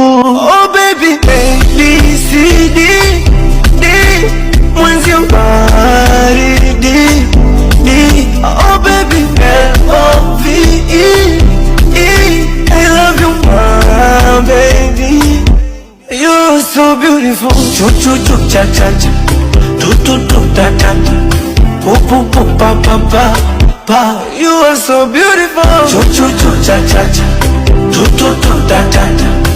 Oh baby, ABCD mwenzio baridi D. Oh baby, LOVE I love you my baby. You're so beautiful. Chu cha cha cha. Tu ta ta ta. Pu pa pa pa pa. You are so beautiful. Chu cha cha cha. Tu ta ta ta.